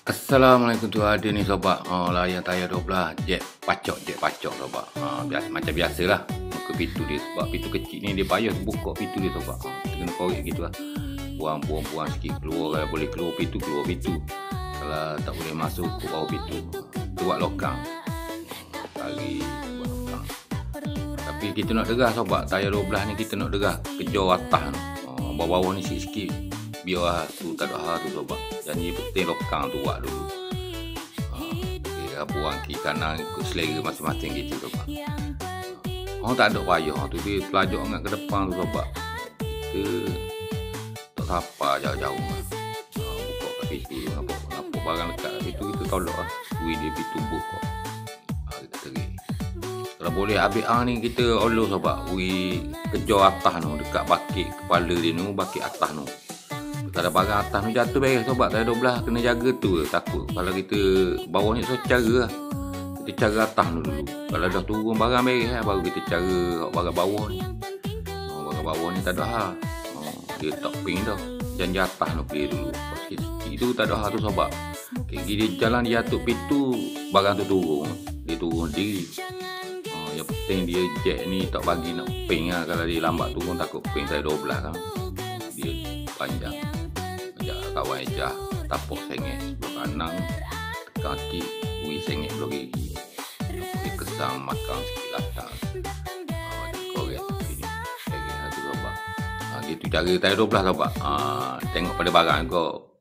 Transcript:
Assalamualaikum tu ada ni sobat. Layar tayar 12 jet pacok sobat. Macam biasalah. Muka pintu dia sebab pintu kecil ni dia payah buka pintu dia sobat. Kita kena korek gitulah. Buang sikit keluar, kalau boleh keluar pintu. Kalau tak boleh masuk ke bawah pintu, buat lokang. Cari buat lokang. Tapi kita nak derah sobat, tayar 12 ni kita nak derah kejar atas ni. Bawah-bawah ni sikit-sikit. Biar tu tak ada hal tu sobat. Janji penting lokang tu buat dulu. Buang kiri kanan ikut selera masing-masing gitu sobat. Tak ada payah tu, dia pelajak ingat ke depan tu sobat. Kita tak sapa jauh-jauh buka kat pintu, nampak barang dekat pintu kita tolak lah. Kui dia pintu buka. Kita terik. Kalau boleh habis ni kita olor sobat. Kui kejar atas tu dekat bakit kepala dia tu, bakit atas tu. Kalau barang atas tu jatuh beres sobat, tayar 12 kena jaga tu takut. Kalau kita bawah ni cara lah. Kita cara atas tu dulu. Kalau dah turun barang beres baru kita cara barang bawah ni. Barang bawah ni tak ada hal. Dia tak ping dah. Janji atas tu clear dulu. Itu tak ada hal tu sobat. Dia jalan dia jatuh pintu, barang tu turun. Dia turun sendiri. Yang penting dia jet ni tak bagi nak ping lah. Kalau dia lambat turun takut ping tayar 12 kan. Dia panjang. Kawan ejah tapok sengit sebelah kanan, kaki ui sengit belah kiri. Dia kesam makan sikit latar. Korek sini. Satu sobat. Gitu cara tayar 12 sobat. Tengok pada barang kau.